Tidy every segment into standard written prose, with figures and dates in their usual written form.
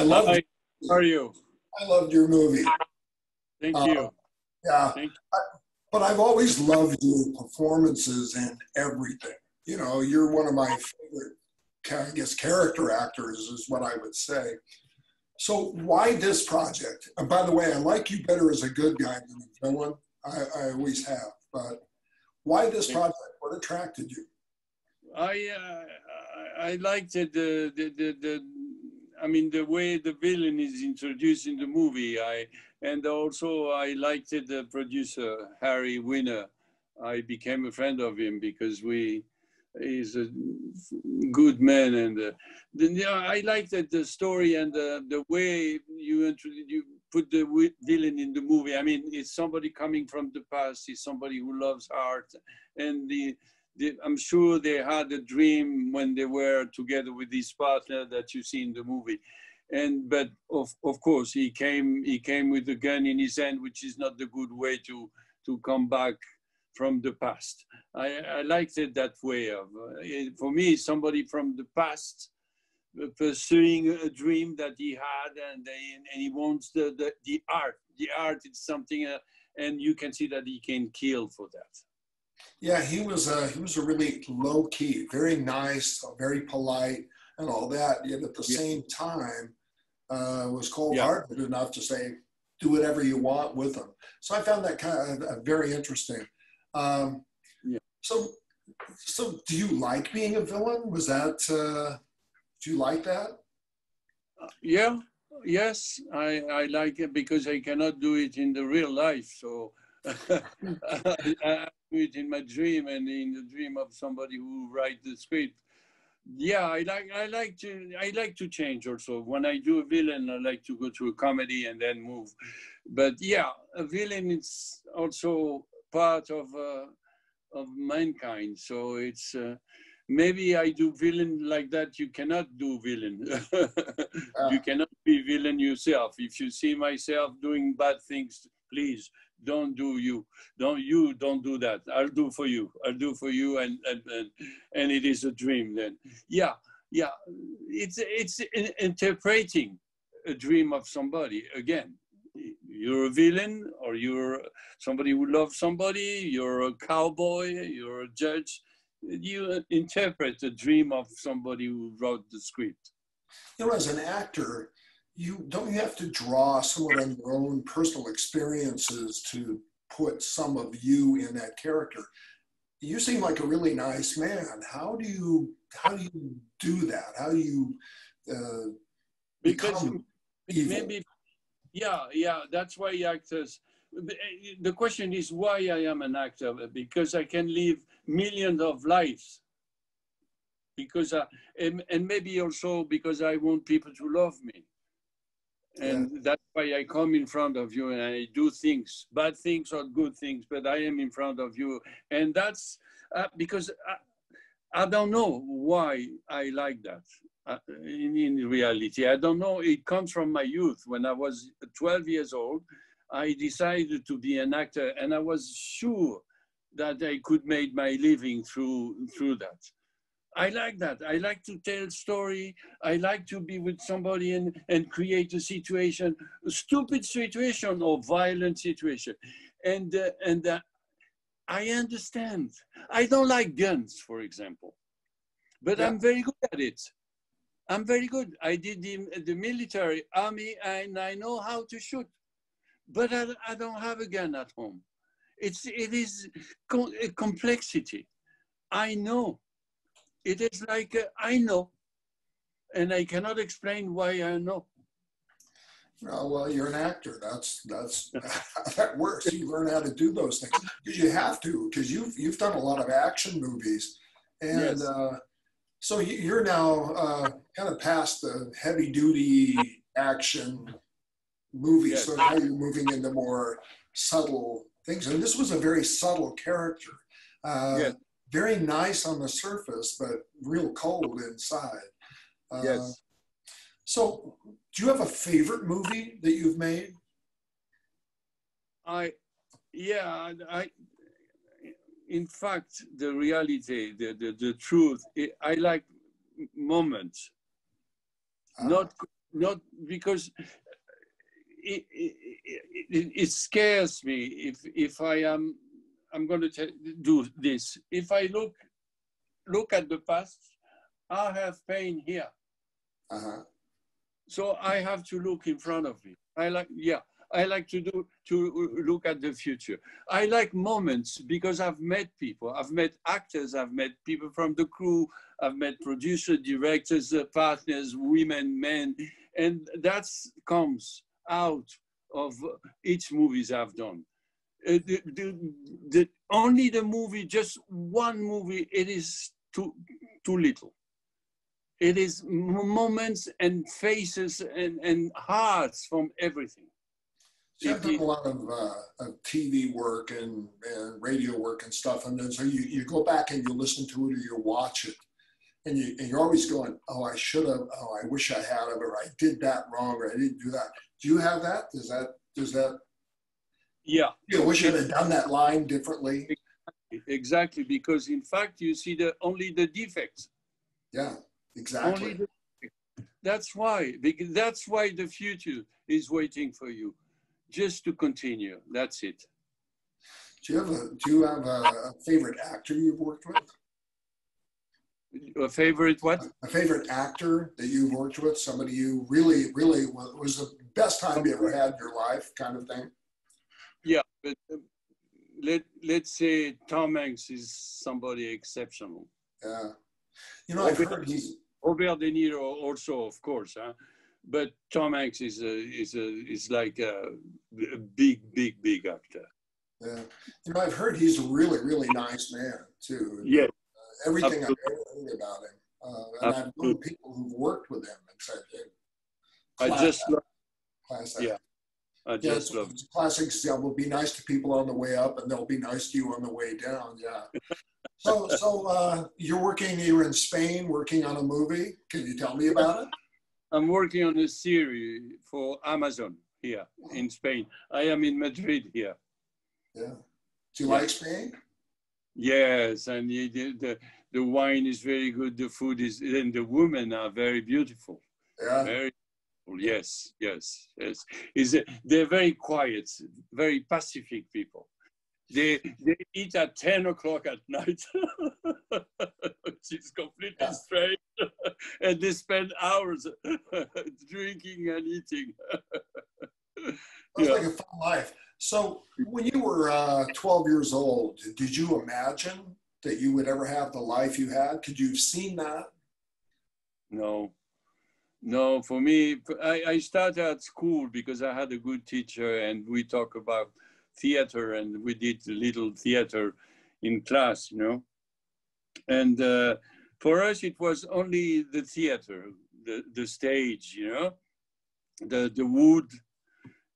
loved, Hi, how are you? I loved your movie. Thank Uh, you. yeah, Thank but I've always loved your performances and everything. You know, you're one of my favorite, I guess, character actors is what I would say. So why this project? And by the way, I like you better as a good guy than a villain. I always have. But why this you. project? What attracted you? I liked it, I mean, the way the villain is introduced in the movie. And also I liked it, the producer, Harry Winner. I became a friend of him because he's a good man. And I liked it, the story and the way you put the villain in the movie. I mean, it's somebody coming from the past. It's somebody who loves art. And I'm sure they had a dream when they were together with his partner that you see in the movie. But of course he came with a gun in his hand, which is not the good way to come back from the past. I liked it that way. For me, somebody from the past pursuing a dream that he had, and he wants the art. The art is something, and you can see that he can kill for that. Yeah, he was a really low key, very nice, very polite, and all that. Yet at the Yeah. same time, was cold Yeah. hearted enough to say, "Do whatever you want with them." So I found that kind of very interesting. Um, Yeah. so, so do you like being a villain? Was that? Do you like that? Yeah, yes, I like it because I cannot do it in the real life. So I do it in my dream and in the dream of somebody who writes the script. Yeah, I like to change also. When I do a villain, I like to go to a comedy and then move. But yeah, a villain is also part of mankind. So it's maybe I do villain like that. You cannot do villain. Uh, You cannot be villain yourself. If you see myself doing bad things, please don't do you. Don't do that. I'll do for you. I'll do for you, and it is a dream then. Yeah, yeah. It's interpreting a dream of somebody again. You're a villain, or you're somebody who loves somebody, you're a cowboy, you're a judge. You interpret the dream of somebody who wrote the script. you know, as an actor, you have to draw somewhat on your own personal experiences to put some of you in that character. You seem like a really nice man. How do you do that? How do you uh, Because become evil? maybe, yeah, that's why actors, the question is why I am an actor, because I can live millions of lives. Because, and maybe also because I want people to love me. Yeah, And that's why I come in front of you and I do things, bad things or good things, but I am in front of you. And that's because I don't know why I like that. In reality, I don't know. It comes from my youth. When I was 12 years old, I decided to be an actor, and I was sure that I could make my living through that. I like that. I like to tell story. I like to be with somebody and create a situation, a stupid situation or violent situation. And I understand. I don't like guns, for example, but yeah. I'm very good at it. I'm very good. I did the military army and I know how to shoot, but I don't have a gun at home. It is a complexity. I know. It is like I know, and I cannot explain why I know. Oh, well, you're an actor. That's how that works. You learn how to do those things because you have to. Because you've done a lot of action movies, and Yes, so you're now kind of past the heavy duty action movies. yes, So now you're moving into more subtle things. And this was a very subtle character. Uh, yes, very nice on the surface, but real cold inside. Uh, yes. so, do you have a favorite movie that you've made? I, yeah, in fact, the reality, the truth, I like moments, Ah, not not because it scares me if I'm going to do this. If I look at the past, I have pain here. Uh-huh. So I have to look in front of me. I like to look at the future. I like moments because I've met people. I've met actors. I've met people from the crew. I've met producers, directors, partners, women, men, and that comes out of each movies I've done. Only the movie, just one movie, it is too little. It is moments and faces and hearts from everything. So I've done a lot of TV work and radio work and stuff, and then so you go back and you listen to it or you watch it, and you're always going, oh, I should have, oh, I wish I had it, or I did that wrong, or I didn't do that. Do you have that? Does that? Yeah. You wish I'd have done that line differently. Exactly, because in fact you see only the defects. Yeah, exactly. That's why, because that's why the future is waiting for you, just to continue. That's it. Do you have a favorite actor you've worked with? A favorite what? A favorite actor that you've worked with, somebody you really was the best time you ever had in your life, kind of thing. Yeah, but let's say Tom Hanks is somebody exceptional. Yeah, you know, I've heard he's Robert De Niro also, of course, huh? But Tom Hanks is like a big actor. Yeah, you know, I've heard he's a really nice man too. Yeah, everything I've ever heard about him, and I've known people who've worked with him and said, I just love. Class Yeah. I just love it's classics. Yeah, will be nice to people on the way up, and they'll be nice to you on the way down. Yeah. So you're in Spain working on a movie. Can you tell me about it? I'm working on a series for Amazon here in Spain. I am in Madrid here. Yeah. Do you like Spain? Yes, and the wine is very good. The food is, and the women are very beautiful. Yeah. Very. Yes. They're very quiet, very pacific people. They eat at 10 o'clock at night, which is completely strange, and they spend hours drinking and eating. Sounds like a fun life. So when you were 12 years old, did you imagine that you would ever have the life you had? Could you have seen that? No, for me, I started at school because I had a good teacher and we talk about theater and we did a little theater in class, you know. And for us, it was only the theater, the stage, you know, the wood,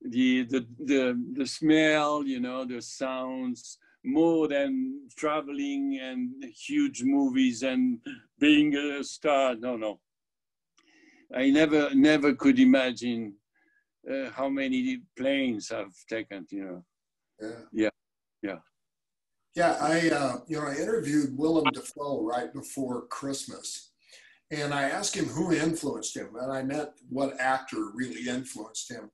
the smell, you know, the sounds, more than traveling and huge movies and being a star. No. I never could imagine how many planes I've taken, you know. Yeah. I interviewed Willem Dafoe right before Christmas, and I asked him who influenced him, and I meant what actor really influenced him.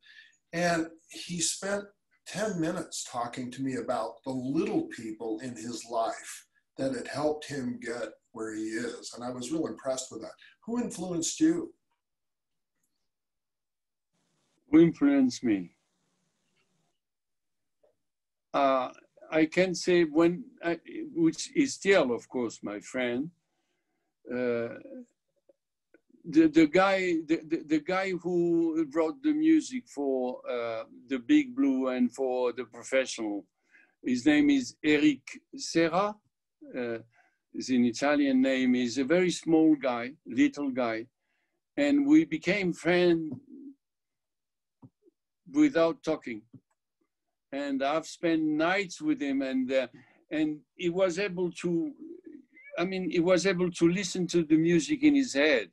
And he spent 10 minutes talking to me about the little people in his life that had helped him get where he is. And I was real impressed with that. Who influenced you? Who influenced me? I can say which is still, of course, my friend. The guy who wrote the music for the Big Blue and for The Professional, his name is Eric Serra. Is an Italian name. He's a very small guy, little guy, and we became friends without talking. And I've spent nights with him, and he was able to. He was able to listen to the music in his head,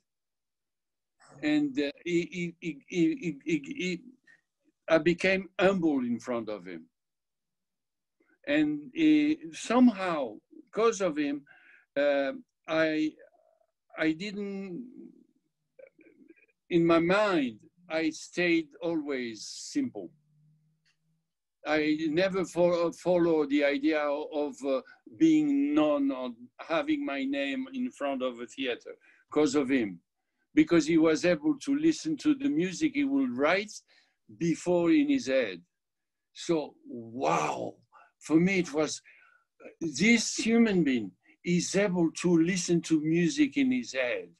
and I became humble in front of him, and somehow, because of him, I didn't in my mind, I stayed always simple. I never follow the idea of being known or having my name in front of a theater because of him, because he was able to listen to the music he would write before in his head. So, wow, for me it was, this human being is able to listen to music in his head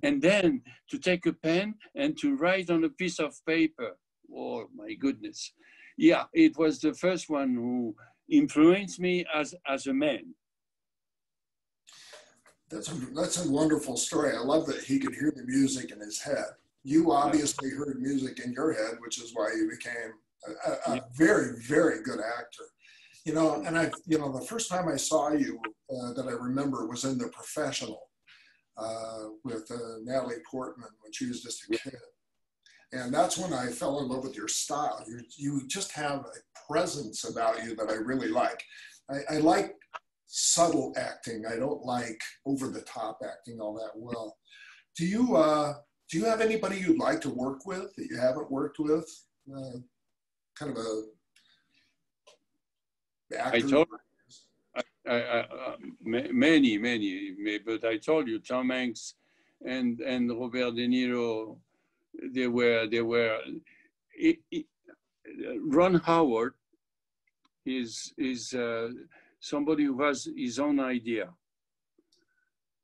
and then to take a pen and to write on a piece of paper. Oh my goodness. Yeah, it was the first one who influenced me as a man. That's a wonderful story. I love that he could hear the music in his head. You obviously heard music in your head, which is why you became a very, very good actor. You know, and the first time I saw you that I remember was in The Professional with Natalie Portman when she was just a kid. And that's when I fell in love with your style. You just have a presence about you that I really like. I like subtle acting. I don't like over-the-top acting all that well. Do you have anybody you'd like to work with that you haven't worked with? Kind of a actor? I told many, but I told you, Tom Hanks and Robert De Niro, they were. Ron Howard is somebody who has his own idea,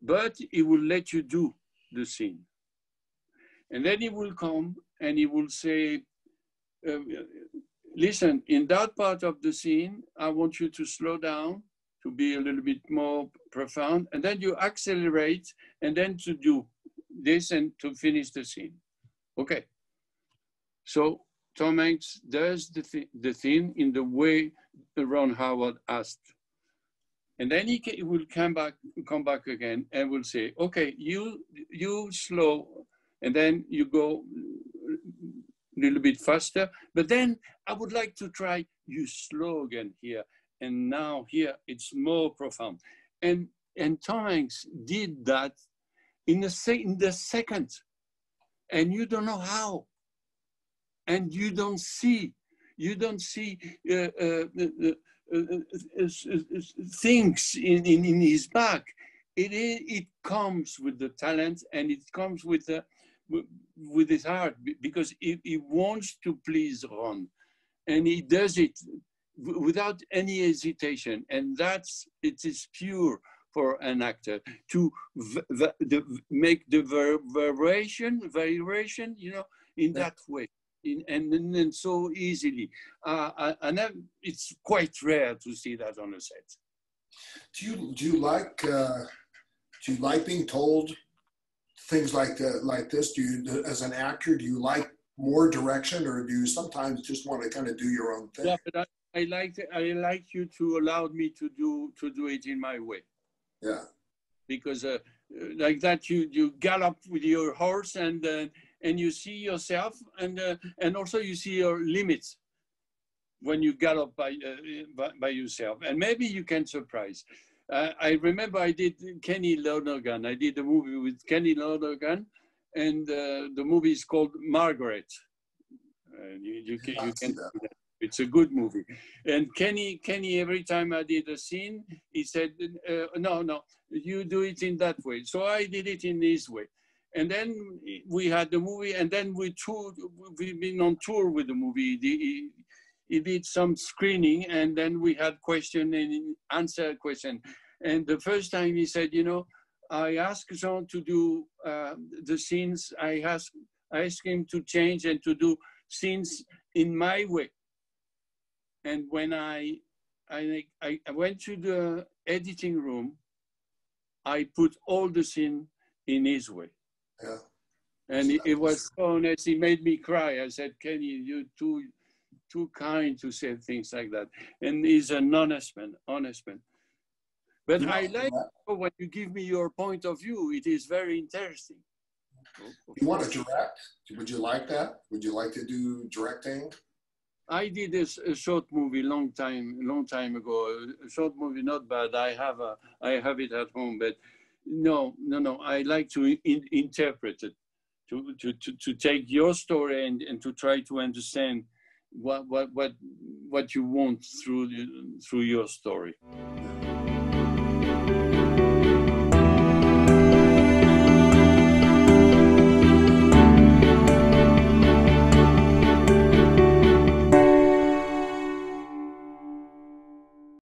but he will let you do the scene, and then he will come and he will say, listen, in that part of the scene, I want you to slow down, to be a little bit more profound, and then you accelerate, and then to do this and to finish the scene. Okay. So Tom Hanks does the thing in the way Ron Howard asked. And then he will come back again and will say, okay, you slow, and then you go a little bit faster, but then I would like to try you slow again here. And now here it's more profound. And Tom Hanks did that in the second, and you don't know how. And you don't see things in his back. It comes with the talent, and it comes with his heart, because he wants to please Ron, and he does it without any hesitation, and it is pure for an actor to make the variation, in that way. And so easily, and it's quite rare to see that on a set. Do you like being told things like this? Do you, as an actor, do you like more direction, or do you sometimes just want to kind of do your own thing? Yeah, but I like you to allow me to do it in my way. Yeah. Because like that, you gallop with your horse, and you see yourself, and also you see your limits when you gallop by yourself, and maybe you can surprise. I remember I did Kenny Lonergan. I did a movie with Kenny Lonergan, and the movie is called Margaret. You can see that. It's a good movie. And Kenny, every time I did a scene, he said, no, you do it in that way. So I did it in this way. And then we had the movie, and then we've been on tour with the movie. He did some screening, and then we had question and answer question. And the first time he said, I asked Jean to do the scenes. I asked him to change and to do scenes in my way. And when I went to the editing room, I put all the scene in his way. Yeah. And it was so nice. He made me cry. I said, Kenny, you're too kind to say things like that. And he's an honest man. But I like when you give me your point of view. It is very interesting. You want to direct? Would you like that? Would you like to do directing? I did a short movie long time ago. A short movie, not bad. I have it at home, but no. I like to interpret it, to take your story and to try to understand what you want through your story.